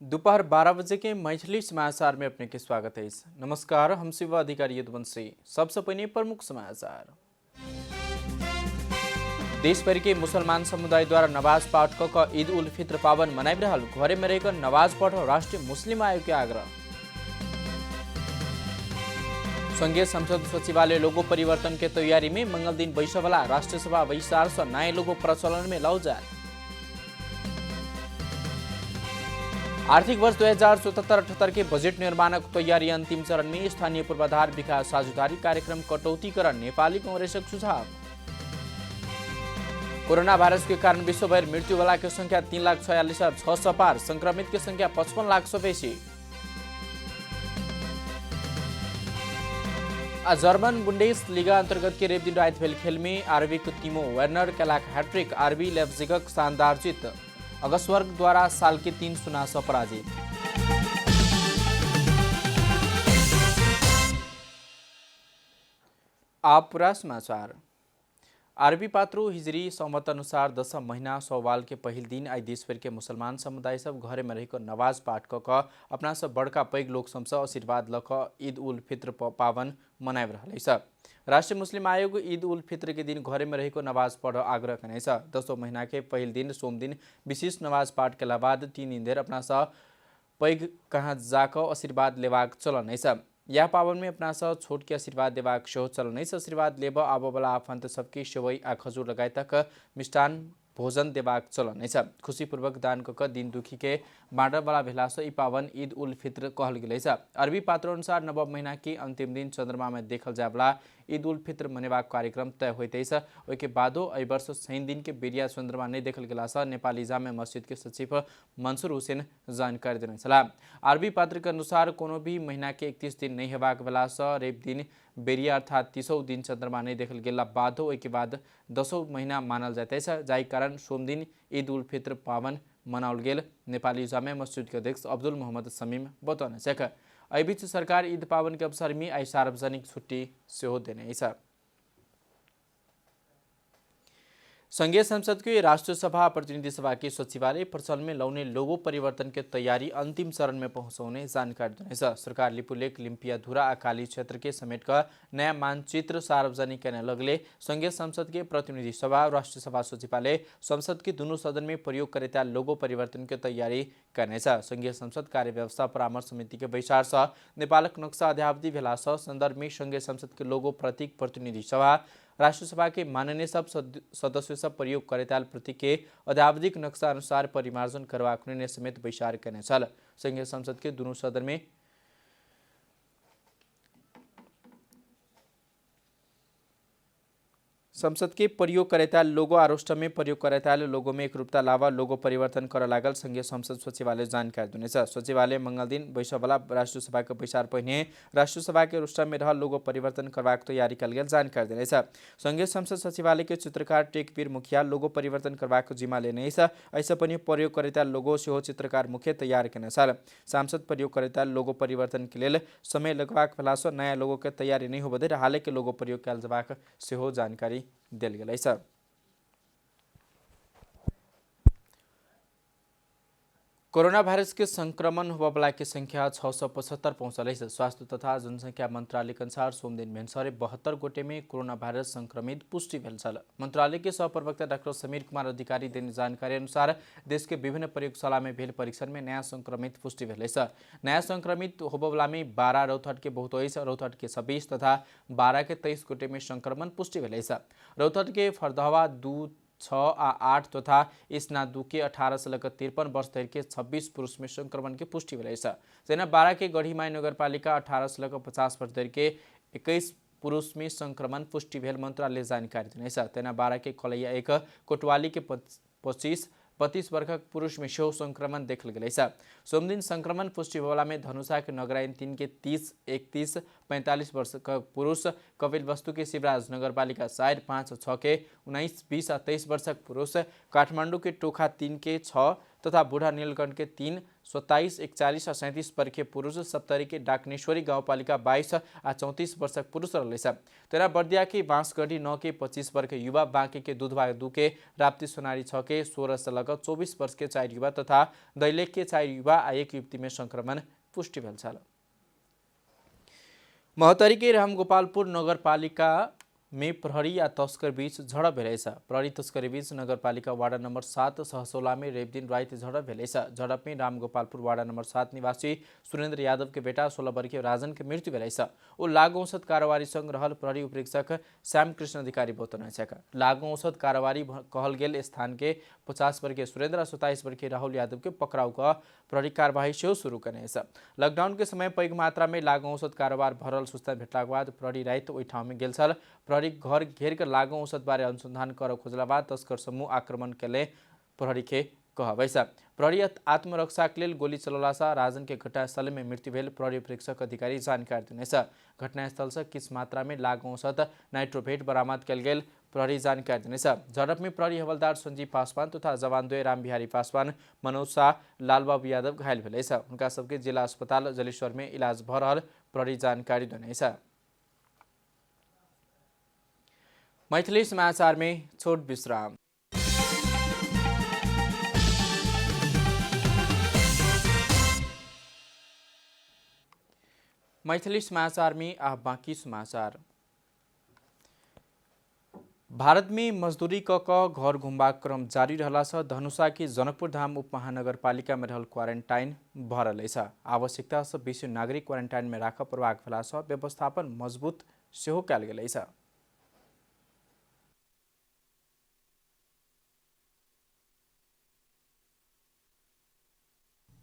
दोपहर 12 बजे के मैथिली समाचार में अपने के स्वागत है। नमस्कार, हम शिव अधिकारी यदुवंशी। सबसे पहले प्रमुख समाचार। देशभर के मुसलमान समुदाय द्वारा नमाज पाठ क ईद उल फित्र पावन मनाई रहल। घरे में रहकर नमाज पढ़ राष्ट्रीय मुस्लिम आयोग के आग्रह। संघीय संसद सचिवालय लोगो परिवर्तन के तैयारी में मंगल दिन बैठ वाला राष्ट्रीय सभा विस्तार से नए लोगो प्रचलन में लाऊ जाए। आर्थिक वर्ष 2077-78 के बजेट निर्माण तैयारी अंतिम चरण में। स्थानीय पूर्वाधार विकास साझेदारी कार्यक्रम कटौतीकरण नेपाली कांग्रेस सुझाव। कोरोना वायरस के कारण विश्वभर मृत्यु वाला की संख्या 3,46,600 पार। संक्रमित की संख्या 55 लाख से बेसी। जर्मन बुंडेस लीगा अंतर्गत के रेबदिन राइटफेल खेल में आरबी को टिमो वर्नर का हैट्रिक। आरबी लेप्जिग शानदार जीत। अगस्वर्ग द्वारा साल के 3-0 से पराजित। आप पूरा समाचार। आरबी पात्रो हिजरी संवत अनुसार 10 महीना सवाल के पहिल दिन आई देशभर के मुसलमान समुदाय सब घरे में रहकर नमाज पाठ क अपना सब बड़का पैघ लोग सबसे आशीर्वाद लक ईद उल फित्र पावन मनाइ रहल छ। राष्ट्रीय मुस्लिम आयोग ईद उल फित्र के दिन घरे में रहकर नमाज पढ़ आग्रह करने छ। 10 महीना के पहिल दिन सोम दिन विशेष नमाज पाठ के बाद 3 दिन देर अपना सा पैघ कहाँ जाक आशीर्वाद लेवाक चलन छ। यह पावन में अपना सा छोट के आशीर्वाद देवाक सेहो चलन छ। आशीर्वाद लेब आबो वाला आफन्त सबके सेवई आ खजूर लगाए तक मिष्टान भोजन देवाक चलन छ। खुशीपूर्वक दान क दिन दुखी के बाँडर वाला भेला से ई पावन ईद उल फित्र कहल गेल छ। अरबी पात्र अनुसार नव महीना की अंतिम दिन चंद्रमा में देखल जाए वाला ईद उल फित्र मनेबाक कार्यक्रम तय होते छ। ओके बादो एहि वर्ष शनि दिन के बेरिया चंद्रमा नहीं देखल गेला से नेपाली जामे मस्जिद के सचिव मंसूर हुसैन जानकारी देने छला। अरबी पात्र के अनुसार कोनो भी महीना के 31 दिन नहीं हेबाक भेला से रेप दिन बेरिया अर्थात 30औं दिन चंद्रमा नहीं देखल गेला बादो ओके बाद 10औं महीना मानल जाते छ। जाहि कारण सोम दिन ईद उल फित्र पावन मनाउल गेल नेपाली जामे मस्जिद के अध्यक्ष अब्दुल मोहम्मद समीम बताउन छ। एहि बीच सरकार ईद पावन के अवसर में आई सार्वजनिक छुट्टी सेहो देने छ। संघीय संसद के राष्ट्रीय सभा प्रतिनिधि सभा के सचिवालय प्रचलन में लाउने लोगो परिवर्तन के तैयारी अंतिम चरण में पहुंचाउने जानकारी दिनेछ। सरकार लिपुलेक लिम्पियाधुरा आ काली क्षेत्र के समेट का नया मानचित्र सार्वजनिक करने लगले संघीय संसद के प्रतिनिधि सभा राष्ट्रीय सभा सचिवालय संसद के दोनों सदन में प्रयोग करेता लोगो परिवर्तन के तैयारी करने छ। संघीय संसद कार्य व्यवस्था परामर्श समिति के बैसार सह नेपालक नक्शा अध्यावधि भेला सह संदर्भ में संघीय संसद के लोगो प्रतीक प्रतिनिधि सभा राष्ट्रीय सभा के माननीय सब सदस्य सब प्रयोग करेताल प्रतीक के अध्यावधिक नक्शा अनुसार परिमार्जन करवाक निर्णय समेत विचार करने छल। संघीय संसद के दोनों सदन में संसद के प्रयोग करेता लोगो आरोस्ट में प्रयोग करेता लोगो में एकरूपता लावा लोगो परिवर्तन कर लागल संघीय संसद सचिवालय जानकारी दिनेछ। सचिवालय मंगल दिन बैसवाला राष्ट्रीय सभा के बैसार पहिने राष्ट्रीय सभा के रोस्टर में रह लोगो परिवर्तन करवाक तैयारी कल गेल जानकारी दिनेछ। संघीय संसद सचिवालय के चित्रकार टेकवीर मुखिया लोगो परिवर्तन करवाक जिम्मा लेने छ। ऐसा पनि प्रयोग करेता लोगो सेहो चित्रकार मुख्य तैयार करने छ। सांसद प्रयोग करेता लोगो परिवर्तन के लिए समय लगवाक भेला से नया लोगो के तैयारी नहीं होबदे हालै के लोगो प्रयोग कयल जबाक सेहो जानकारी दिल गेलै छ। कोरोना भाइरस के संक्रमण होबला की संख्या 675 पहुंचल है। स्वास्थ्य तथा जनसंख्या मंत्रालय के अनुसार सोम दिन भेन्सरे 72 गोटे में कोरोना भाइरस संक्रमित पुष्टि भेल छल। मंत्रालय के सहप्रवक्ता डाक्टर समीर कुमार अधिकारी देने जानकारी अनुसार देश के विभिन्न प्रयोगशाला में भेल परीक्षण में नया संक्रमित पुष्टि भेल है। नया संक्रमित होबला में 12 रौतहट के बहुतोइस, रौतहट के 26 तथा 12 के 23 गोटे में संक्रमण पुष्टि भेल है। रौतहट के फरदहवा 2, 6 आ 8 तथा इसना 2 के 18 से लेकर 53 वर्ष तक के 26 पुरुष में संक्रमण के पुष्टि भेल है। जेना 12 के गढ़ीमाई नगरपालिका 18 से लेकर 50 वर्ष तक के 21 पुरुष में संक्रमण पुष्टि भेल मंत्रालय जानकारी दिने छ। तेना 12 के खलैया 1 कोटवाली के 25-32 वर्षक पुरुष में सेहो संक्रमण देखल गेल है। सोम दिन संक्रमण पुष्टि होबला में धनुषा के नगरायन 3 के 30, 31, 45 वर्ष का पुरुष, कपिल वस्तु के शिवराज नगरपालिका 4, 5, 6 के 19, 20 आ 23 वर्षक पुरुष, काठमाडौँ के टोखा 3 के 6 तथा बूढ़ा नीलकंठ के 3, 27, 41 और 37 वर्षीय पुरुष, सप्तरी के डाकनेश्वरी गाउँपालिका 22 आ 34 वर्षक पुरुष रहेछ। तेरा बर्दिया के बाँसगढी 9 के 25 वर्ष के युवा, बाँके के दुधवा 2 के, राप्ती सोनारी 6 के 16 से लगभग 24 वर्ष के 4 युवा तथा दैलेख के 4 युवा आ 1 युवती में संक्रमण पुष्टि भेल छ। महोत्तरी के रामगोपालपुर नगरपालिका में प्रहरी या तस्कर बीच झड़प भेलेछ। प्रहरी तस्करी बीच नगरपालिका वार्ड नंबर 7 सहसोला में रेप दिन रात झड़प भेलेछ। झड़प में रामगोपालपुर वार्ड नंबर 7 निवासी सुरेंद्र यादव के बेटा 16 वर्षीय राजन के मृत्यु भेलेछ। ओ लागू औषध कारोबारी संग रहल प्रहरी उपरीक्षक श्याम कृष्ण अधिकारी बताउनुहुन्छ। लागू औषध कारोबारी कहल गेल स्थान के 50 वर्षीय सुरेंद्र और 27 वर्षीय राहुल यादव के पकड़ाव का प्रहरी कार्यवाही से शुरू करने। लॉकडाउन के समय पैघ मात्रा में लागू औषध कारोबार भरल सूचना भेटलाक बाद प्रहरी रात ओहि ठाउँ में गेल छल। प्रहरी घर घेर कर लागू औषध बारे अनुसंधान कर खोजला बाद तस्कर समूह आक्रमण केले प्रहरी के कहबैछ। प्रहरी आत्मरक्षा के लिए गोली चलौला से राजन के घटनास्थल में मृत्यु भेल प्रहरी परीक्षक अधिकारी जानकारी दिनेछ। घटनास्थल से किस मात्रा में लागू औषध नाइट्रोभेट बरामद कल गेल प्रहरी जानकारी दिनेछ। झड़प में प्रहरी हवलदार संजीव पासवान तथा जवान द्वय रामबिहारी पासवान, मनोज शाह, लालबाबू यादव घायल भेलेछ। उनका सबके जिला अस्पताल जलेश्वर में इलाज भ रहल प्रहरी जानकारी दिनेछ। मैथिली समाचार में छोट विश्राम। मैथिली समाचार में अब बाकी समाचार। भारत में मजदूरी क घर घुमबा क्रम जारी रहला से धनुषा की जनकपुर धाम उपमहानगरपालिका में रहल क्वारेंटाइन भरल छ। आवश्यकता से बेसी नागरिक क्वारेंटाइन में राख प्रभाव भेला से व्यवस्थापन मजबूत सेहो कयल गेल छ।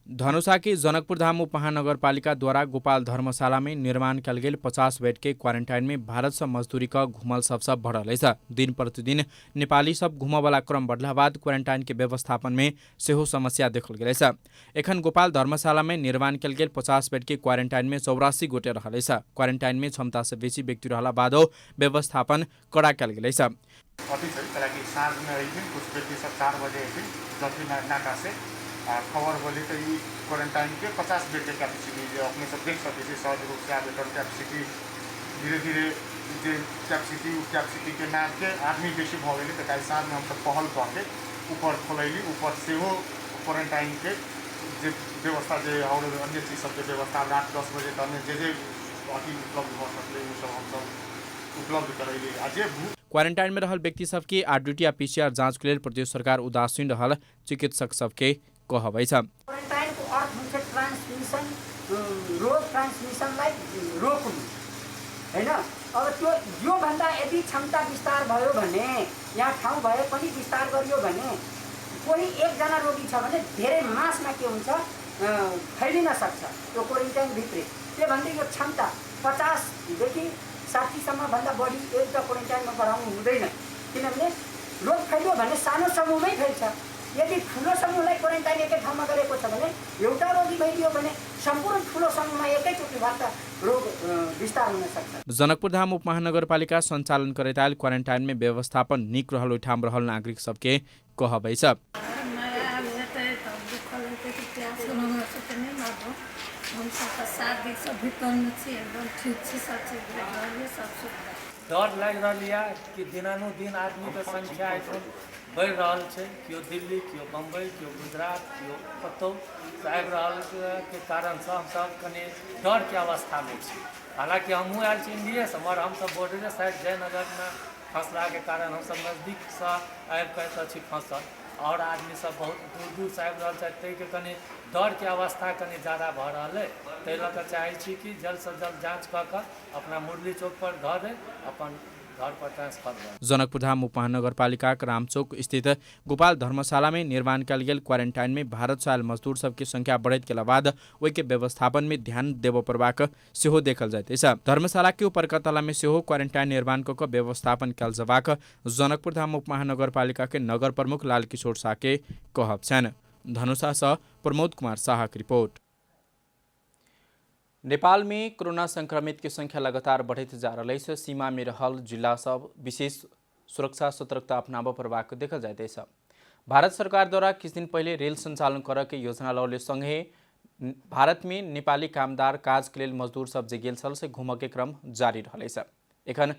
धनुषा की जनकपुर धाम उपमहानगरपालिका द्वारा गोपाल धर्मशाला में निर्माण कल गेल 50 बेड के क्वारेंटाइन में भारत से मजदूरी का घुमल सब बढ़ल छ। दिन प्रतिदिन नेपाली सब घुम वाला क्रम बढ़ला बाद क्वारेंटाइन के व्यवस्थापन में सेहो समस्या देखल गेल छ। एखन गोपाल धर्मशाला में निर्माण कल गेल 50 बेड के क्वारेंटाइन में 84 गोटे रहल छ। क्वारेंटाइन में क्षमता से बेसी व्यक्ति रहला बाद व्यवस्थापन कड़ा कल गेल छ। खबर बोले तो ये क्वारंटाइन के 50 बेड के कैपेसिटी जो अपने सब देख सकते हैं। सहज रूप से बेटर कैपेसिटी धीरे धीरे जो कैपेसिटी के नाम के आदमी बेसी भ गए तो साथ में हम सब पहल करके ऊपर खोलैली। ऊपर से वो क्वारंटाइन के व्यवस्था जो और अन्य चीज सब व्यवस्था रात 10 बजे तक जे अति उपलब्ध हो सकते वो सब हम सब उपलब्ध करैली। आज क्वारेंटाइन में रहल व्यक्ति सबके आरडीटी या पीसीआर जांच के लिए प्रदेश सरकार उदासीन रहल चिकित्सक सबके कहबै छ। क्वारेंटाइन को अर्थ हुन्छ ट्रान्समिसन, रोग ट्रान्समिसनलाई रोक्नु हैन। अब त्यो यो भन्दा यदि क्षमता विस्तार भयो भने या ठाउँ भए पनि विस्तार गरियो भने कोही एकजना रोगी छ भने धेरै मासमा के हुन्छ फैलिन सक्छ त्यो क्वारेन्टाइन भित्र। त्यो भन्दै यो क्षमता 50 देखि 60 सम्म भन्दा बढी एउटा क्वारेन्टाइनमा बढाउनु हुँदैन। किनभने रोग फैल्यो भने सानो समूहमै फैल्छ। यदि ठुलो समूहलाई क्वारेन्टाइन एकै ठाउँमा गरेको छ भने एउटा रोगी भइदियो भने सम्पूर्ण ठुलो समूहमा एकैचोटिबाट रोग विस्तार हुन सक्छ। जनकपुर धाम उपमहानगरपालिका सञ्चालन करैताल क्वारेन्टाइन में व्यवस्थापन निक रहल ठाम रहल नागरिक सबके कहबै छ। डर लागि रहल है कि दिनानुदिन आदमी के संख्या बढ़ रहा है। क्यों दिल्ली, क्यों बम्बई, क्यों गुजरात, क्यों कतौ आबि रहल के कारण से हम सब कनी डर के अवस्था में छी। हालांकि हमहूँ आयल छी इंडिया से, मगर हम सब बॉर्डरे साइड जयनगर में फंसला के कारण हम सब नजदीक से आबि के छी फंसल और आदमी सब बहुत दूर दूर से आबि रहल छथि। ताहि के कनी डर के अवस्था कनी ज़्यादा भ रहल है। ताहि लऽ कऽ चाहै छी कि जल्द से जल्द जाँच कऽ कऽ अपना मुरली चौक पर धऽ दे अपन घर पर ट्रांसफर। जनकपुर धाम उपमहानगरपालिका रामचौक स्थित गोपाल धर्मशाला में निर्माण कल गेल क्वारेंटाइन में भारत से आयल मजदूर सबके संख्या बढ़ैत गेला बाद ओहि के व्यवस्थापन में ध्यान देव पड़बाक सेहो देखल जाइत अछि। धर्मशाला के ऊपरकतला में सेहो क्वारेंटाइन निर्माण कऽ व्यवस्थापन कयल जबाक जनकपुर धाम उपमहानगरपालिका के नगर प्रमुख लाल किशोर शाह के कहब छन्। धनुषा से प्रमोद कुमार शाह की रिपोर्ट। नेपाल में कोरोना संक्रमित की संख्या लगातार बढ़ते जा रही है। सीमा में रहल जिला सब विशेष सुरक्षा सतर्कता अपनाब पड़बाक देखल जाइत अछि। भारत सरकार द्वारा कुछ दिन पहले रेल संचालन करे के योजना लौले संगे भारत में नेपाली कामदार काज के लेल मजदूर सब जे गेल छल से घूमऽ के क्रम जारी रहले छ। एखन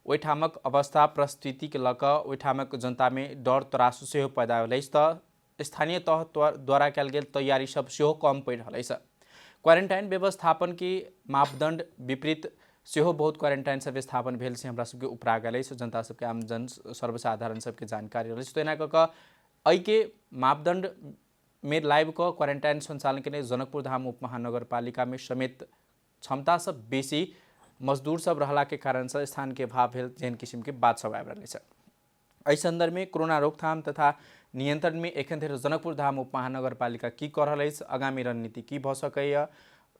ओहिठामक अवस्था परिस्थिति के लक ओहिठामक जनता में डर त्रासु सेहो पैदा भेलै त स्थानीय तह द्वारा कयल गेल तैयारी सब सेहो कम पड़ि रहलै छ। क्वारेंटाइन व्यवस्थापन के मापदंड विपरीत सेहो बहुत क्वारेंटाइन सब स्थापन भेल से हमरा सबके उपरा गेलै छ। जनता सबके आम जन सर्वसाधारण सबके जानकारी रहलै छ। तो एना क एहि के मापदंड में लाइव क क्वारेंटाइन संचालन के लिए जनकपुर धाम उपमहानगरपालिका में समेत क्षमता से बेसी मजदूर सब रहला के कारण से स्थान के अभाव भेल जेहन किसिम के बात सब आबि रहलै छ। एहि संदर्भ में कोरोना रोकथाम तथा नियंत्रण में एखन धरि जनकपुर धाम उपमहानगरपालिका की कर रहल अछि, आगामी रणनीति की भ सकैया,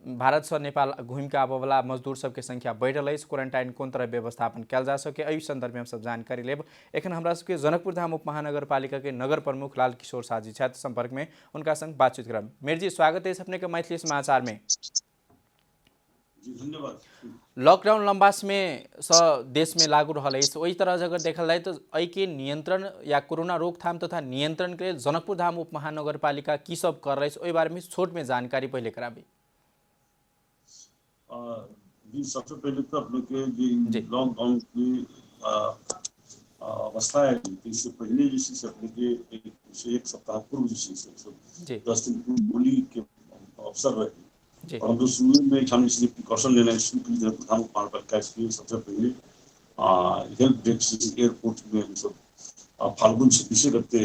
भारत से नेपाल घूम के आबय वाला मजदूर सबके संख्या बढ़ रही है, क्वारंटाइन कोन तरह व्यवस्थापन कल जा सके, एहि संदर्भ में हम सब जानकारी लेब। एखन हमरा सबके जनकपुर धाम उपमहानगरपालिका के नगर प्रमुख लाल किशोर साजी छथि संपर्क में, उनका संग बातचीत करब। मेयर जी, स्वागत है अपने के मैथिली समाचार में। धन्यवाद। लॉकडाउन लंबा समय देश में लागू रहा है, वही तरह अगर देखल जाए तो एहि के नियंत्रण या कोरोना रोकथाम तथा नियंत्रण के लिए जनकपुर धाम उपमहानगरपालिका की सब कर रही है, ओहि बारे में छोट में जानकारी पहले कराबी। जी, सबसे पहले तो अपने के लॉकडाउन की अवस्था है, इससे पहले जैसे अपने के एक सप्ताह पूर्व जैसे 10 दिन पूर्व होली के अवसर रहे और हम शुरू में हम इसलिए प्रिकॉशन लेना शुरू की जनकपुर उपमहानगरपालिका इसलिए सबसे पहले हेल्प डेस्क एयरपोर्ट में हम सब फाल्गुन से विषय करते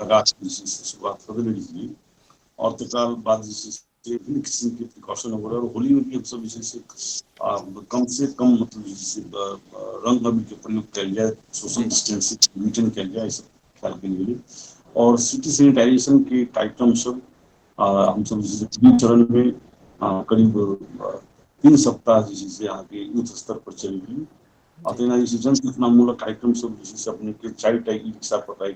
लगा शुरुआत कर लीजिए और तक बाद विभिन्न किस्म के प्रिकॉशन वगैरह और होली में भी हम सब जैसे कम से कम मतलब जैसे रंग अबीर के प्रयोग किया जाए, सोशल डिस्टेंसिंग मेंटेन किया जाए, सब ख्याल के लिए और सिटी सैनिटाइजेशन के कार्यक्रम सब हम सब जैसे चरण में करीब 3 सप्ताह जैसे यहाँ के युद्ध स्तर पर चलेगी और तेना जैसे जनचेतनामूलक कार्यक्रम सब जैसे अपने के चाइल्ड टाइप रिक्शा पटाई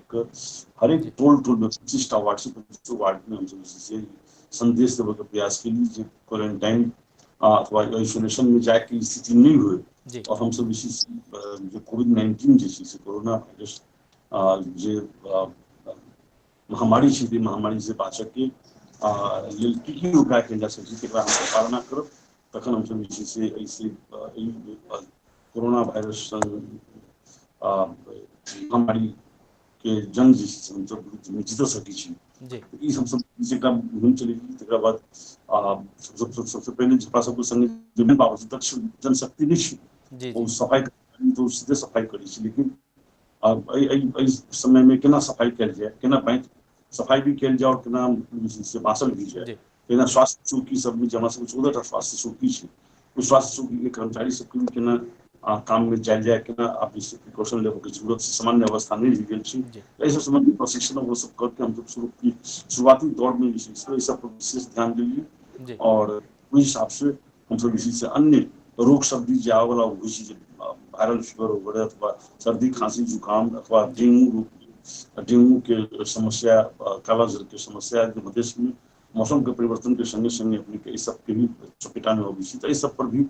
हर एक टोल में 25 वार्ड से 25 वार्ड में हम सब जैसे संदेश देने का प्रयास के लिए क्वारंटाइन अथवा आइसोलेशन में जाए की स्थिति नहीं हुए और हम सब इसी जो कोविड-19 जैसे कोरोना वायरस जो महामारी से बचा के की उपाय कल जा सके हम पालना करब तखन हम सब से ऐसे कोरोना वायरस महामारी के जंग जैसे हम सब जीत सकी हम सब मुहिम चलेगी। तक बाद सबसे पहले झपा सबको संगे जमीन बाबत दक्ष जनशक्ति नहीं और सफाई तो सीधे सफाई करी, लेकिन समय में केना सफाई कल जाए, केना बैंक सफाई भी कल जाए और केना से बासल भी जाए, केना स्वास्थ्य चौकी सब में जमा सब 14टा स्वास्थ्य चौकी है, उस स्वास्थ्य चौकी के कर्मचारी सबके भी केना काम में जाए जाए केना आप इससे प्रिकॉशन लेवल की जरूरत से सामान्य अवस्था नहीं रह गई ऐसे संबंधी प्रशिक्षण वो सब करके हम सब शुरुआती दौर में इस सब पर विशेष ध्यान देंगे और उस हिसाब से हम सब इसी से अन्य रोग सर्दी जाए वाला वायरल फीवर वगैरह अथवा सर्दी खांसी जुकाम अथवा डेंगू के समस्या, कालाजार के समस्या मधेश में मौसम के परिवर्तन के संगे संगे अपने इस सब के भी चपेटा में होगी, तो इस सब पर भी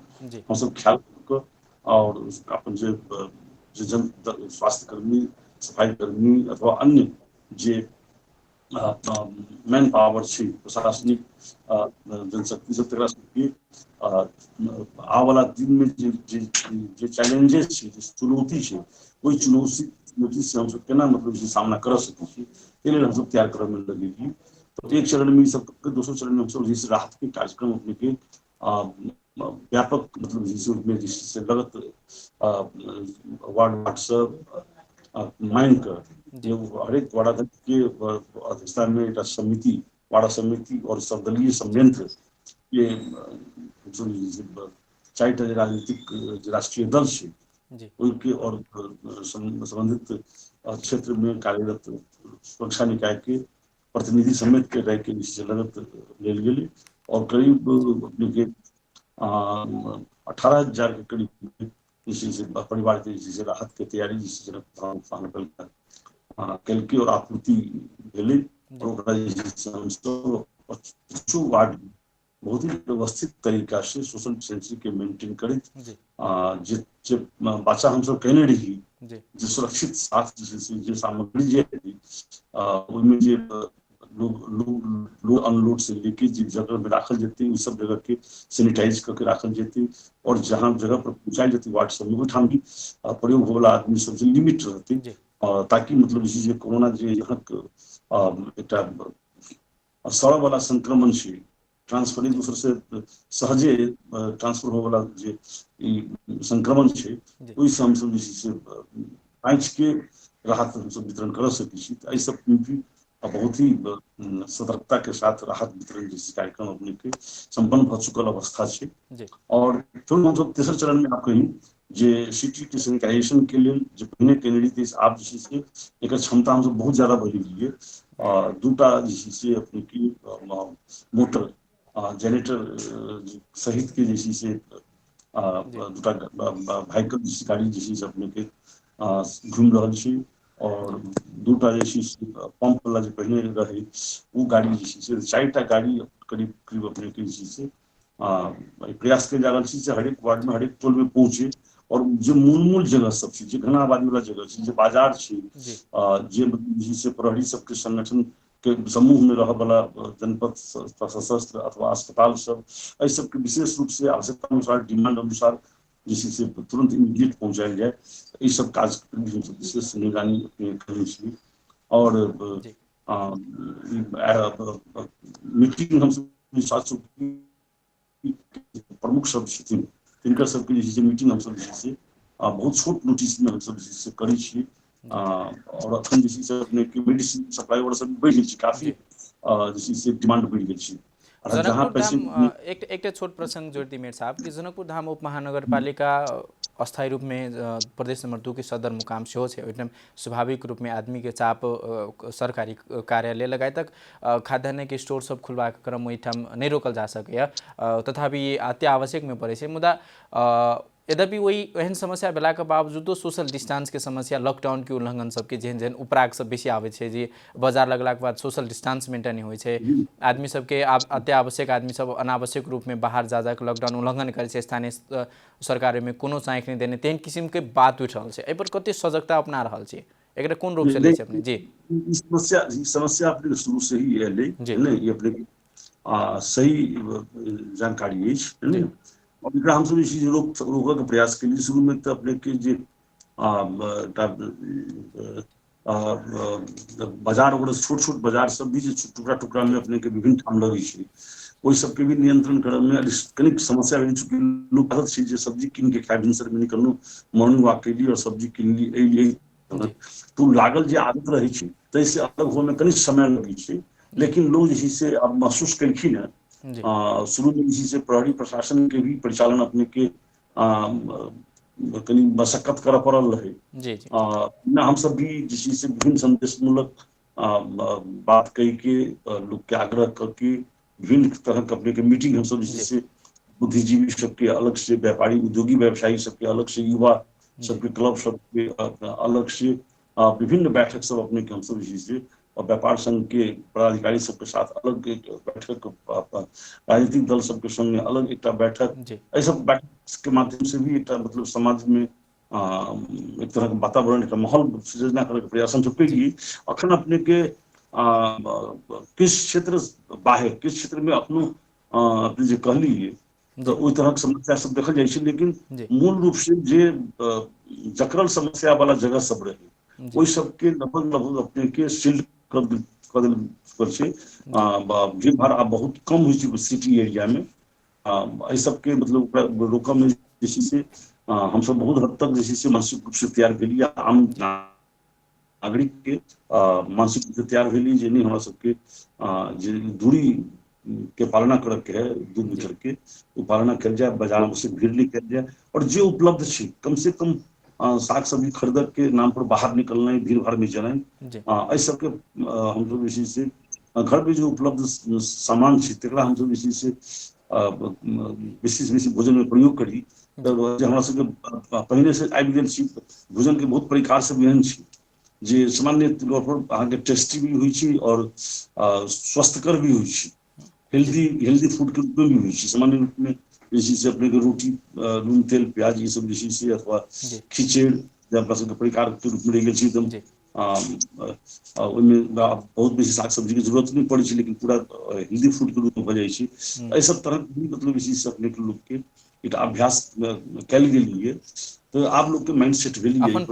हम सब ख्याल कर और अपन जो जन स्वास्थ्य कर्मी, सफाई कर्मी अथवा अन्य जे मैन पावर छे प्रशासनिक जनशक्ति सब तरह से आवाला दिन में जे चैलेंजेस छे, जे चुनौती छे, कोई चुनौती से हम सब केना मतलब सामना कर सके छी के लिए हम सब तैयार करने में लगेगी। तो एक चरण में सब दूसरे चरण में हम सब जैसे राहत के कार्यक्रम अपने के व्यापक मतलब जिससे लगत वार्ड सब माइन कर हर एक वाड़ा के अध्यक्षता में एक समिति, वाड़ा समिति और सर्वदलीय संयंत्र ये चारिटा राजनीतिक राष्ट्रीय दल से उनके और संबंधित क्षेत्र में कार्यरत सुरक्षा निकाय के प्रतिनिधि समेत के रह के लगत लेल गेली और करीब अपने के 18,000 के करीब इसी परिवार के जैसे राहत के तैयारी जिससे कल की और आपूर्ति भेले और वार्ड बहुत ही व्यवस्थित तरीका से सोशल डिस्टेंसिंग के मेंटेन करित जे बाचा हम सब कहने रही जे सुरक्षित साथ जे सामग्री जे ओहिमे जे लोड अनलोड से लेके जिस जगह में राखल जेते उस सब जगह के सैनिटाइज करके राखल जेते और जहाँ जगह पर पहुंचाई जेते वार्ड सब में ओठाम भी प्रयोग होवला आदमी सब लिमिट रहते ताकि मतलब जे कोरोना जे यहाँ एक सड़क वाला संक्रमण से ट्रांसफर एक दूसरे से सहजे ट्रांसफर हो वाला जे संक्रमण है ओहि से हम सब जे आँच के राहत हम सब वितरण कर सकी छी एहि सब भी बहुत ही सतर्कता के साथ राहत वितरण जैसे कार्यक्रम अपने के संपन्न भ चुकल अवस्था है। और फिर हम सब तेसर चरण में आप कही जे सिटी के सैनिटाइजेशन के लिए जो पहले कैनेडी थे आप जैसे एक क्षमता हम सब बहुत ज्यादा बढ़ी हुई है। दूटा जैसे अपने की मोटर जनरेटर सहित के जैसे से दूटा व्हीकल जैसी गाड़ी जैसे अपने के घूम रहा है और दूटा जैसे पंप वाला जो पहले रहे वो गाड़ी जैसे से 4टा गाड़ी करीब करीब अपने के जैसे से प्रयास के जा से हर एक वार्ड में हर एक टोल में पहुंचे और जो मूल जगह सब चीज घना आबादी वाला जगह जो बाजार जे प्रहरी सबके संगठन के समूह में रह वाला जनपद सशस्त्र अथवा अस्पताल सब एहि सबके विशेष रूप से आवश्यकता अनुसार डिमांड अनुसार जिससे से तुरंत इमीडिएट पहुंचायल जाए ये सब काज विशेष निगरानी करै छी। और मीटिंग हम सब प्रमुख सब छथिन तिनकर सबके जे मीटिंग हम सब जे बहुत छोट नोटिस में हम सब जे करै छी और अखन जे से अपने के मेडिसिन सप्लाई और सब बढ़ि गेल काफी जैसे डिमांड बढ़ि गेल छै। जनकपुर धाम एक छोट प्रसंग जोड़ दी मेरे साहब कि जनकपुर धाम उप महानगरपालिका अस्थायी रूप में प्रदेश नंबर 2 के सदर मुकाम से एकदम स्वाभाविक रूप में आदमी के चाप सरकारी कार्यालय लगाए तक खाद्यान्न के स्टोर सब खुलवा क्रम वहीठाम नहीं रोकल जा सके तथापि अति आवश्यक में पड़े से मुदा यद्यपि वही एहन समस्या भेला के बावजूदो सोशल डिस्टेंस के समस्या लॉकडाउन के उल्लंघन सबके जेहन जेहन उपराग सब बेसी आवे छे जे बाजार लगला के बाद सोशल डिस्टेंस मेंटेन नहीं होय छे आदमी सबके अति आवश्यक आदमी सब अनावश्यक रूप में बाहर जा के लॉकडाउन उल्लंघन करे छे स्थानीय सरकार में कोनो चाँख नहीं देने तेहन किसिम के बात उठ रहल छे एहि पर कते सजगता अपना रहल छे एकरा कोन रूप से ले छे अपने जी समस्या अपने शुरू से ही है ले ये अपने सही जानकारी है और एकरा हम सब इसी रोकऽ के प्रयास के लिए शुरू में तो अपने के जे बाजार वगैरह छोट बाजार सब भी टुकड़ा में अपने के विभिन्न ठाम लगे छै ओहि सबके भी नियंत्रण करऽ में कनिक समस्या भेल चूँकि लोग आदत छै जे सब्जी कीन के खाय भिनसर में निकलनु मॉर्निंग वॉक के लिए और सब्जी कीन ली एलिए तो लागल जे आदत रहे छै तैसे अलग होने में कनिक समय लगे छै लेकिन लोग जे से अब महसूस केलखिन है शुरू में इसी से प्रहरी प्रशासन के भी परिचालन अपने के कनी मशक्कत करऽ पड़ल रहे हम सब भी जिसी से विभिन्न संदेशमूलक बात कही के लोग के आग्रह करके विभिन्न तरह के अपने के मीटिंग हम सब जिससे बुद्धिजीवी सबके अलग से व्यापारी उद्योगी व्यवसायी सबके अलग से युवा सबके क्लब सबके अलग से विभिन्न बैठक सब अपने के हम सब जिससे और व्यापार संघ के पदाधिकारी सबके साथ अलग एक बैठक राजनीतिक दल सबके संग अलग एक बैठक ऐसा बैठक के माध्यम से भी एक मतलब समाज में एक तरह का वातावरण एक माहौल सृजना करने का प्रयास हम सब करिए अखन अपने के किस क्षेत्र बाहर किस क्षेत्र में अपनो अपने जो कहलिए तो ओहि तरह के समस्या सब देखल जाए छै लेकिन मूल रूप से जे जकरल समस्या वाला जगह सब रहे ओहि सबके लगभग अपने के सील्ड कर छै भीड़ भाड़ आब बहुत कम होइ छै सिटी एरिया में एहि सबके मतलब रोकऽ में जैसे से हम सब बहुत हद तक जैसे से मानसिक रूप से तैयार भेलिए आम नागरिक के मानसिक रूप से तैयार भेलिए जे नहीं हमरा सबके जे दूरी के पालना करऽ के है 2 मीटर के वो पालना कल जाए बाजार में से भीड़ नहीं कल जाए और जो उपलब्ध छै कम से कम साग सब्जी खरीद के नाम पर बाहर निकलना भीड़ भाड़ में जाना इस सबके हम सब इसी से घर में जो उपलब्ध सामान छै तकरा हम सब इसी से बेसी भोजन में प्रयोग करी हमरा सबके पहले से आबि गेल छी भोजन के बहुत प्रकार सब एहन छै जे सामान्य तौर पर अहाँके टेस्टी भी होइ छै और स्वस्थकर भी होइ छै हेल्दी फूड के रूप में भी होइ छै सामान्य रूप में जैसे से अपने के रोटी नून तेल प्याज ये सब जैसे से अथवा खिचड़ जब कसम के परिकार के रूप में रह गेल छी एकदम जी ओहिमे बहुत बेसी साग सब्जी के जरूरत नहीं पड़े छै, लेकिन पूरा हेल्दी फूड के रूप में भ जाइ छै। एहि सब तरह के मतलब इसी से अपने के लोग के एक अभ्यास कल गेल है, तो आप लोग के माइंड सेट भेल अपन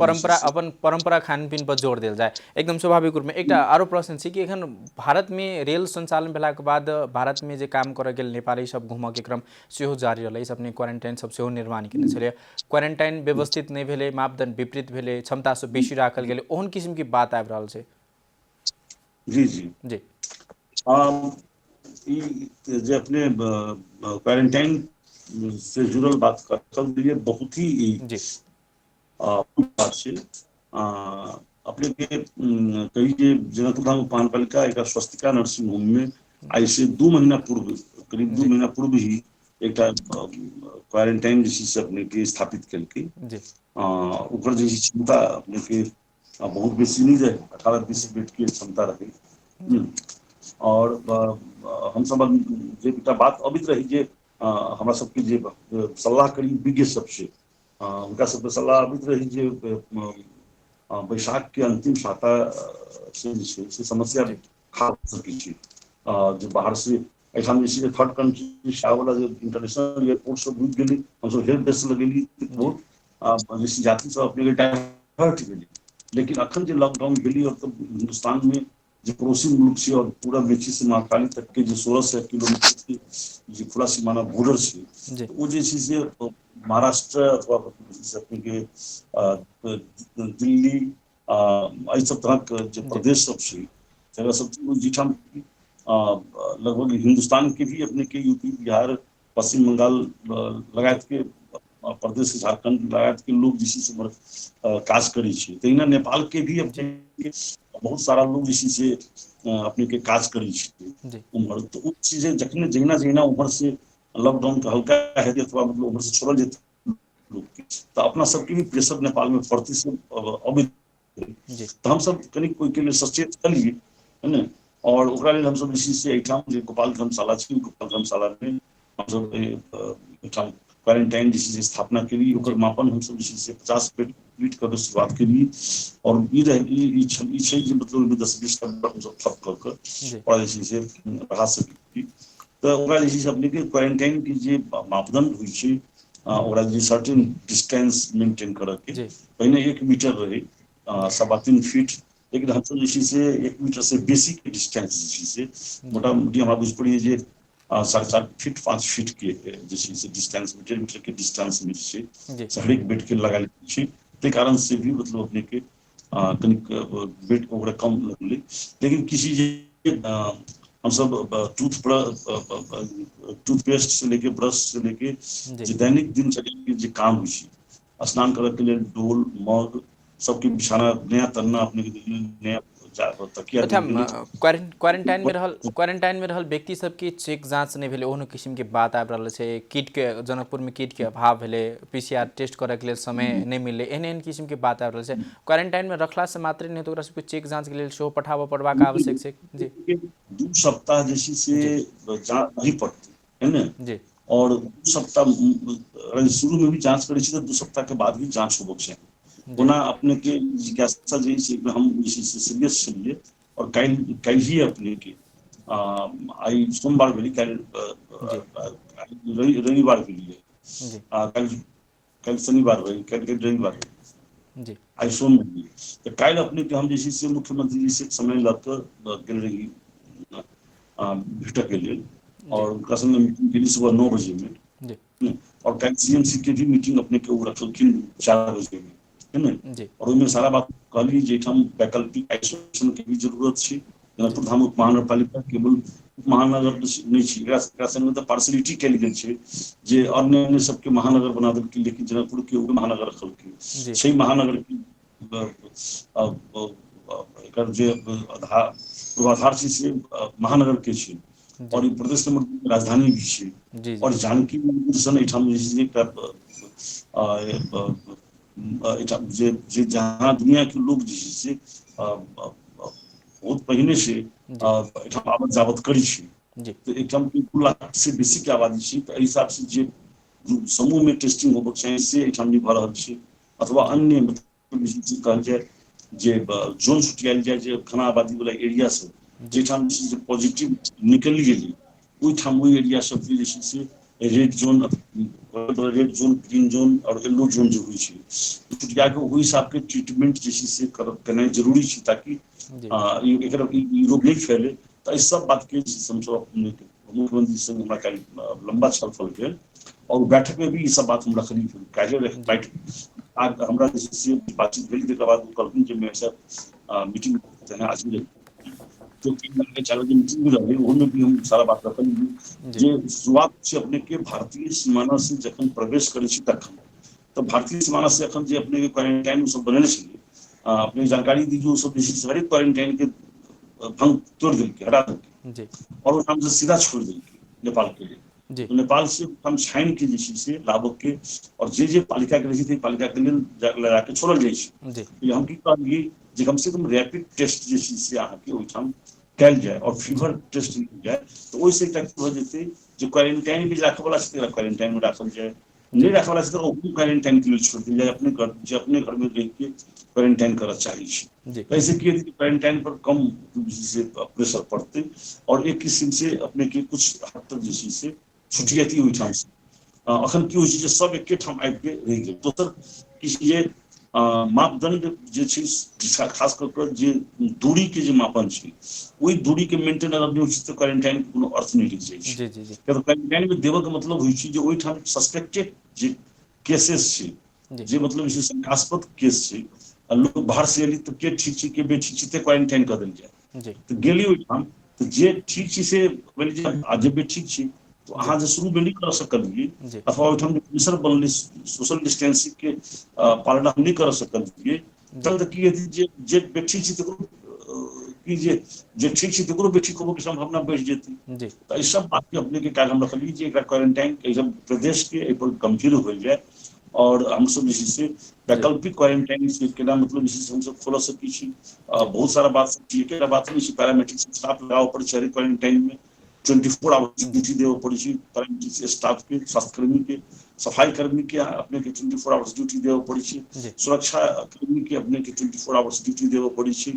परंपरा खान पीन पर जोर देल जाए एकदम स्वाभाविक रूप में। एक आरो प्रश्न छै कि एखन भारत में रेल संचालन भेला के बाद भारत में जे काम करे गेल नेपाली सब घूमऽ के क्रम सेहो जारी रहलै। इस अपने क्वारंटाइन सब सेहो निर्माण केने छलै, क्वारंटाइन व्यवस्थित नहीं भेलै, मापदंड विपरीत भेलै, क्षमता से बेसी राखल गेलै, ओहन किस्म की बात आबि रहल छै। जी जी जी जे अपने क्वारंटाइन से जुड़ल बात कर लिए बहुत ही जी बात छै। अपने के कही जे जनकपुर धाम महानपालिका एक स्वस्तिका नर्सिंग होम में आई से 2 महीना पूर्व, करीब 2 महीना पूर्व ही एक क्वारंटाइन जैसे अपने के स्थापित कल ऊपर जैसी क्षमता अपने के बहुत बेसी नहीं रहे, 18-20 बेड की क्षमता रहे। और हम सब जे बात अबित रही जे हमरा सबके जे सलाह करी विज्ञ सबसे, उनका सबके सलाह अबित रही जे बैसाख के अंतिम साता से समस्या खा सकै छै। जो बाहर से एठाम जे थर्ड कंट्री से आवे वाला जो इंटरनेशनल एयरपोर्ट सब रुक गेली, हम सब हेल्प डेस्क लगेली, बहुत जैसे यात्री सब अपने के डाइवर्ट गेली। लेकिन अखन जे लॉकडाउन भेली और तब हिंदुस्तान में जो पड़ोसी मुल्क से और पूरा मेची से महाकाली तक के जो 1600 किलोमीटर के जो खुला सीमाना बॉर्डर से वो जैसे से महाराष्ट्र अथवा अपने के दिल्ली एहि सब तरह के जो प्रदेश सब से जगह सब जिठाम लगभग हिंदुस्तान के भी अपने के यूपी बिहार पश्चिम बंगाल लगायत के प्रदेश के झारखंड लगायत के लोग जिसी से काज करी छै। तहिना नेपाल के भी अपने बहुत सारा लोग इसी से अपने के काज करी छै उम्हर। तो वो चीजें जखने जहिना जहिना उम्हर से लॉकडाउन का हल्का हेतै अथवा मतलब उम्हर से छोड़ल जेतै लोग के, तो अपना सबके भी प्रेशर नेपाल में पड़ती से अबित, तो हम सब कनी कोई के लिए सचेत करिए, है ना। और ओकरा लेल हम सब इसी से एठाम जे गोपाल धर्मशाला छै, गोपाल धर्मशाला में हम सब एठाम क्वारंटाइन जैसे स्थापना के लिए ओकर मापन हम सब जैसे 50 बेड कंप्लीट कर शुरुआत के लिए। और मतलब 10-20 हम सब ठप कर और जैसे बढ़ा सकी। तो ओकरा जैसे अपने के क्वारंटाइन के जे मापदंड हुई छै ओकरा जे सर्टेन डिस्टेंस मेंटेन करऽ के, पहले 1 मीटर रहे 3.25 फीट, लेकिन हम सब जैसे से 1 मीटर से बेसी के डिस्टेंस जैसे से मोटा मोटी हमरा बुझ पड़ी जे 4.5 फीट 5 फीट के जैसे से डिस्टेंस 1.5 मीटर के डिस्टेंस में जैसे हरेक बेड के लगा ली ते कारण से भी मतलब अपने के कनिक बेड ओकरा कम लगले। लेकिन किसी हम सब टूथपेस्ट से लेके ब्रश से लेके दैनिक दिनचर्या के जो काम हुई छै, स्नान करे के लिए डोल मग सबके बिछाना नया तरना अपने के नया तकिया। क्वारंटाइन में रहल व्यक्ति सबके चेक जांच नहीं भेले, ओहन किस्म के बात आबि रहल छै। किट के जनकपुर में किट के अभाव भेले, पीसीआर टेस्ट करे के लिए समय नहीं मिले, एहन किस्म के बात आबि रहल छै। क्वारंटाइन में रखला से मात्र नहीं तो ओकरा सबके चेक जांच के लिए सेहो पठाबऽ पड़बाक आवश्यक छै। जी 2 सप्ताह जैसे से जांच नहीं पड़ती है ना जी, और 2 सप्ताह शुरू में भी जांच करे तो 2 सप्ताह के बाद भी जांच होबो छै। ओना अपने के जिज्ञासा जे हम जैसे सीरियस छलिए और कल ही अपने के आई सोमवार भेली, रविवार भेली, कल शनिवार भेली, कल रविवार जी, आई सोम भेली। तो कल अपने के हम जैसे से मुख्यमंत्री जी से समय लग गेल रही भेटक के लिए, और उनका संग मीटिंग के लिए सुबह 9 बजे में, और कल सीएमसी के भी मीटिंग अपने के रखलखिन 4 बजे में, है ना। और उनमें सारा बात कहली जे हम वैकल्पिक आइसोलेशन के भी जरूरत छै। जनकपुर धाम उप महानगरपालिका केवल उप महानगर नहीं छै, एकरा संग तो पार्सलिटी कल गेल छै जे अन्य सबके महानगर बना देलकै, लेकिन जनकपुर के उप महानगर रखलकै। छै महानगर के एकर जे पूर्वाधार छै से महानगर के छै, और प्रदेश नंबर राजधानी भी छै। और जानकी सन एठाम जे जहाँ दुनिया के लोग जैसे बहुत पहले से आवत जावत करी छै, तो एकदम 2 लाख से बेसी के आबादी छै। तो हिसाब से जे समूह में टेस्टिंग होबक चाहिए से एठाम नहीं भऽ रहल छै, अथवा अन्य मतलब जे कहल जाए जे जोन छुटियाल जाए जे घना आबादी वाला एरिया सब जेठाम जे पॉजिटिव निकलि गेलै ओहिठाम ओहि एरिया सबके जे छै से रेड जोन ग्रीन जोन और येलो जोन जो हुई छै छुटिया के ओहि हिसाब के ट्रीटमेंट जे छै से करनाइ जरूरी छै ताकि एकर रोग नहीं फैले। तो इस सब बात के मुख्यमंत्री संग हमरा काल्हि लंबा छलफल भेल और बैठक में भी ये सब बात हम रखनी बैठ हमरा जे से बातचीत भेल तकर बाद कहलखिन जे मैं सब मीटिंग आज भी जो 3 महीने के चालू मीटिंग भी रही उनमें भी हम सारा बात रखनी जे शुरुआत से अपने के भारतीय सीमाना से जखन प्रवेश करे छी तखन तो भारतीय सीमाना से अखन जे अपने के क्वारंटाइन सब बनल छलै अपने जानकारी दी जो सब हर एक क्वारंटाइन के भंग तोड़ देलकै हटा देलकै और हम से सीधा छोड़ देलकै नेपाल के लिए। तो नेपाल से हम छाइन के जे से लाभक के और जे पालिका के रही पालिका के लिए लगा के छोड़ल जाय छै। हम की कहलिए जे कम से कम रैपिड टेस्ट जे से अहाँ के ओइठाम कैल जाए और फीवर टेस्ट जाए तो ओइसे एकटा हो जेतै जे क्वारंटाइन भी राखै वाला छै क्वारंटाइन में राखल जाए नहीं रखा वाला तो क्वारंटाइन के लिए छोड़ दिया जाए अपने घर में रह के क्वारंटाइन करना चाहिए। कैसे किए क्वारंटाइन पर कम से प्रेशर पड़ते और एक किस्म से अपने के कुछ हद तक जैसे से छुटियाती हुई ठाम से अखन की हुई सब एक ठाम आबि के रह गए। दोसर किसी ये मापदंड जे छै खास कर जे दूरी के जे मापन छै वही दूरी के मेंटेन अगर नहीं होय तो क्वारंटाइन के कोनो अर्थ नहीं रह जाय छै। तो क्वारंटाइन में देव के मतलब होय छै जे ओहि ठाम सस्पेक्टेड जे केसेस छै जे मतलब शंकास्पद केस छै लोग बाहर से एली तो के ठीक छै के बेठीक छै ते क्वारंटाइन कर देल जाय तो गेली ओहि ठाम तो जे ठीक छै से जे बेठीक छै तो अहाँ जे शुरू में नहीं कर सकलिए अथवा ओहिठाम प्रेशर बनले सोशल डिस्टेंसिंग के पालना हम नहीं कर सकलिए तब तक की जे बेठीक छै तकरो कि जे ठीक छै तकरो बेठीक होबो के संभावना बढ़ जेतै। तो इस सब बात के अपने के काज हम रखलिए जे एकरा क्वारंटाइन के सब प्रदेश के एहि पर गंभीर हो जाए और हम सब जैसे से वैकल्पिक क्वारंटाइन से केना मतलब जैसे हम सब खोल सकी छी बहुत सारा बात सब केना बात नहीं छै पैरामेडिक स्टाफ लगाओ पड़े छै क्वारंटाइन में 24 आवर्स ड्यूटी देव पड़े छै पैरामेडिक स्टाफ के स्वास्थ्यकर्मी के सफाई कर्मी के अपने के 24 आवर्स ड्यूटी देव पड़े छै सुरक्षा कर्मी के अपने के 24 आवर्स ड्यूटी देव पड़े छै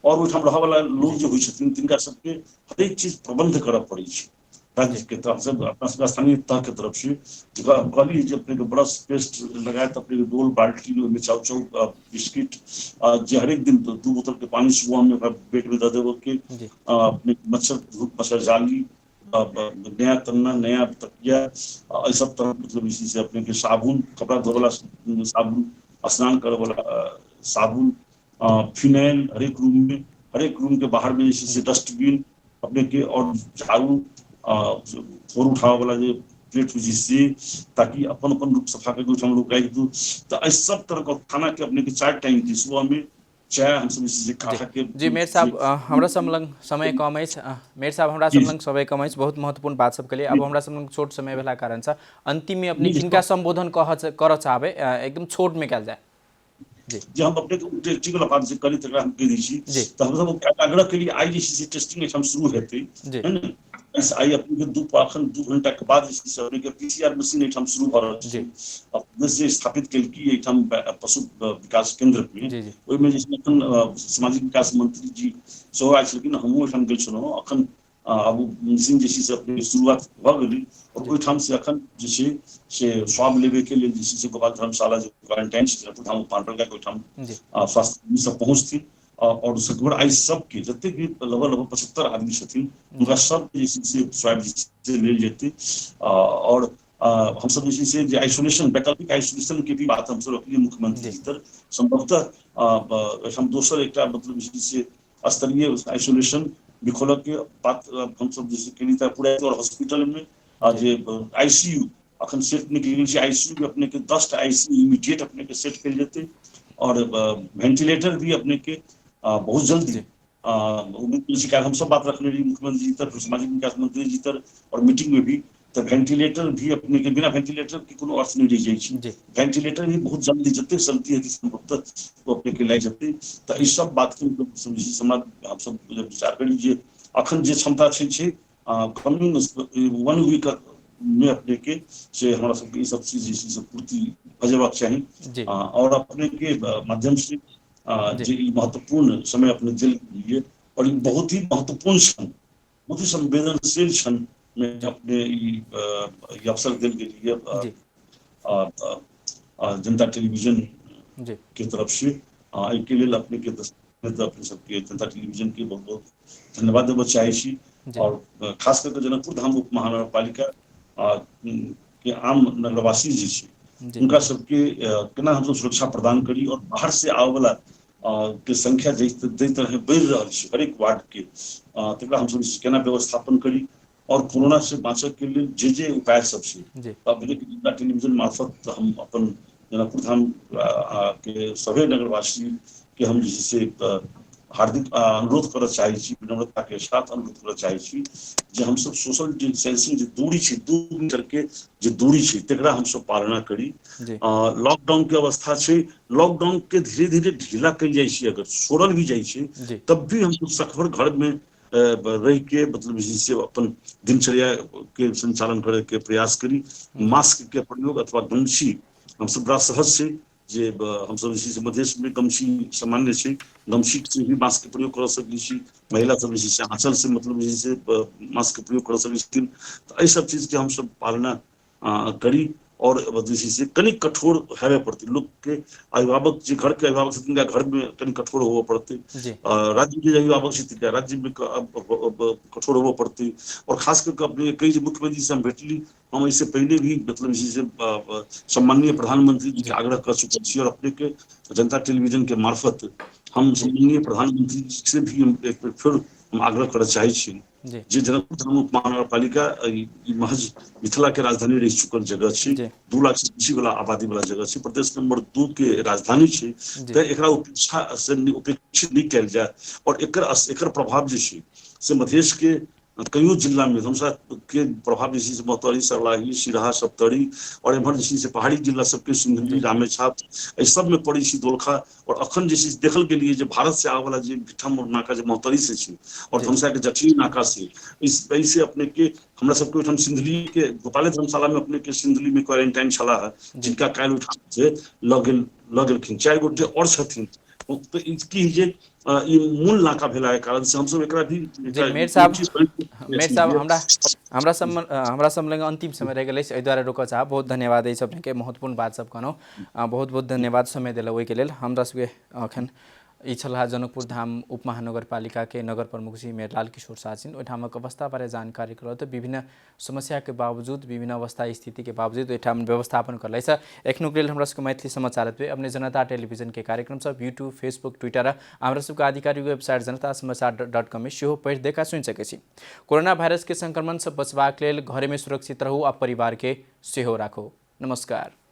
और ओहिठाम रह वाला लोग जो होय छथिन तिनका सबके हर एक चीज प्रबंध करऽ पड़े छै राज्य के तरफ से अपना सब स्थानीय तह के तरफ से कहली जे अपने के ब्रश पेस्ट लगाए तो अपने डोल बाल्टी में चाउ बिस्किट जे हर एक दिन 2 बोतल के पानी सुबह में पेट में दे देव के अपने मच्छर धूप मच्छर जाली नया तन्ना नया तकिया सब तरह मतलब इसी से अपने के साबुन कपड़ा धोने वाला साबुन स्नान करे वाला साबुन फिनाइल हर एक रूम के बाहर में जैसे डस्टबिन अपने के और झाड़ू फोर उठावे वाला जो प्लेट जिससे ताकि अपन रूप सफा करके हम लोग राख दू। तो इस सब तरह का खाना के अपने के 4 टाइम की सुबह में चाय हम सब इसी से खा के जी मेयर साहब हमरा समलंग समय कम है मेयर साहब हमरा समलंग समय कम है बहुत महत्वपूर्ण बात सब के लिए अब हमरा समलंग छोट समय भेला कारण से अंतिम में अपने किनका संबोधन कर चाहबे एकदम छोट में कल जाए जी हम अपने टेस्टिंग वाला बात से करी तक हम कह दी छी तो हम सब आग्रह के लिए आई जैसे टेस्टिंग हम शुरू हेतै है न इस आई अपने के 2 घंटा के बाद जैसे अपने के पीसीआर मशीन हम शुरू कर रहल छी अपने से स्थापित कल की हम पशु विकास केंद्र में ओइ में जैसे सामाजिक विकास मंत्री जी सो आइ छलखिन हमहु हम गेल छलहुँ अखन अब मशीन जैसे से अपने शुरुआत भ गेलै और ओइठाम से अखन जैसे से स्वाब लेवे के लिए जैसे से गोपाल धर्मशाला जो क्वारंटाइन क्षेत्र हम पांडल का ओइठाम स्वास्थ्य सब पहुंचती और सगुण आई सबके जते भी लगभग 75 आदमी छथिन उनका सब जैसे से स्वाब से ले जेते और हम सब जैसे से जे आइसोलेशन वैकल्पिक आइसोलेशन के भी बात हम सब रखलिए मुख्यमंत्री जी तर संभवतः हम दोसर एकटा मतलब जैसे से स्तरीय आइसोलेशन बिखोलक के बात हम सब जैसे केली त पूरा और हॉस्पिटल में जे आईसीयू अखन सेट निकल छै आईसीयू में अपने के 10 आईसीयू इमीडिएट अपने के सेट कर लेते और वेंटिलेटर भी अपने के बहुत जल्दी हम सब बात रखने रही मुख्यमंत्री जी तर सामाजिक विकास मंत्री जी तर और मीटिंग में भी तो वेंटिलेटर भी अपने के बिना वेंटिलेटर के कोनो अर्थ नहीं रह जाए वेंटिलेटर भी बहुत जल्दी जते चलती है संभवतः वो अपने के लाई जते तो इस सब बात के समाज हम सब विचार करी जे अखन जे क्षमता छै कमिंग 1 वीक में अपने के से हमारा सबके ई सब चीज जैसी सब पूर्ति भजेबाक चाहिए और अपने के माध्यम से जो ई महत्वपूर्ण समय अपने दिल लिए और ई बहुत ही महत्वपूर्ण क्षण बहुत ही संवेदनशील क्षण में अपने ई अवसर दिल के लिए जनता टेलीविजन के तरफ से के लिए अपने के अपने सबके जनता टेलीविजन के बहुत बहुत धन्यवाद देना चाहिए और खास करके जनकपुर धाम उप महानगरपालिका के आम नगरवासी जी उनका सबके केना हम सब सुरक्षा प्रदान करी और बाहर से आवे वाला के संख्या जै तरह बढ़ रहा है हर एक वार्ड के तकरा हम सब केना व्यवस्थापन करी और कोरोना से बाँचे के लिए जे उपाय सब से जनता टेलीविजन मार्फत हम अपन जनकपुर धाम के सभी नगरवासी के हम जैसे हार्दिक अनुरोध करना चाहिए विनम्रता के साथ अनुरोध करना चाहिए जे हम सब सोशल डिस्टेंसिंग जो दूरी है 2 मीटर के जो दूरी है तकरा हम सब पालना करी लॉकडाउन के अवस्था है लॉकडाउन के धीरे धीरे ढीला कल जाए अगर छोड़ल भी जाए तब भी हम सब सखबर घर में रह के मतलब जैसे अपन दिनचर्या के संचालन करे के प्रयास करी मास्क के प्रयोग अथवा गमछी हम सब बड़ा सहज से जे हम सब जैसे मधेश में गमछी सामान्य है गमछी से भी मास्क के प्रयोग कर सकती छी महिला सब जैसे आंचल से मतलब जैसे मास्क के प्रयोग कर सकती तो ये सब चीज के हम सब पालना करी और जैसे कनी कठोर हेवे पड़ती लोग के अभिभावक जो घर के अभिभावक से घर में कनी कठोर होवे पड़ते राज्य के अभिभावक से राज्य में कठोर होवे पड़ती और खास करके अपने कई जो मुख्यमंत्री से हम भेटली हम इससे पहले भी मतलब जैसे सम्माननीय प्रधानमंत्री जी के आग्रह कर चुके हैं और अपने के जनता टेलीविजन के मार्फत हम सम्माननीय प्रधानमंत्री से भी एक फिर हम आग्रह करना चाहिए जे जनकपुर धाम उप महानगरपालिका महज मिथिला के राजधानी रह चुकल जगह है 2 लाख से बेसी वाला आबादी वाला जगह है प्रदेश नंबर 2 के राजधानी है तो एकरा उपेक्षा से उपेक्षित नहीं कल जाए और एकर प्रभाव जो है से मधेश के कईयों जिला में धमसा के प्रभाव जैसे मोहतरी सरलाही सिराहा सप्तरी और एम्हर जैसे से पहाड़ी जिला सबके सिंधुली रामेछाप इस सब में पड़ी सी दोलखा और अखन जैसे देखल के लिए जो भारत से आवे वाला जो भिठम नाका जो मोहतरी से और धमसा के जटिल नाका से इस वैसे अपने के हमरा सबके हम सिंधुली के गोपाले धर्मशाला में अपने के सिंधुली में क्वारंटाइन छला है जिनका काल उठा से लगेलखिन 4 गोटे और छथिन तो इसकी जे मूल नाका भेला के कारण से हम सब एकरा भी मेयर साहब हमरा सब लगे अंतिम समय रह गेलै एहि दुआरे रोकऽ चाहब बहुत धन्यवाद एहि सब के महत्वपूर्ण बात सब कहनो बहुत बहुत धन्यवाद समय देला ओहि के लेल हमरा सबके अखन ई छलाह जनकपुर धाम उप महानगरपालिका के नगर प्रमुख जी मेयर लाल किशोर शाह छिन ओहिठामक अवस्था बारे जानकारी करत विभिन्न समस्या के बावजूद विभिन्न अवस्था स्थिति के बावजूद ओहिठाम व्यवस्थापन करलै छ एखनो के लेल हमरा सबके मैथिली समाचार अपने जनता टेलीविजन के कार्यक्रम सब यूट्यूब फेसबुक ट्विटर हमरा सबके आधिकारिक वेबसाइट जनतासमाचार.com में सेहो पढ़ि देखा सुनि सकै छी कोरोना वायरस के संक्रमण से बचबाक लेल घर में सुरक्षित रहू आ परिवार के सेहो राखू नमस्कार।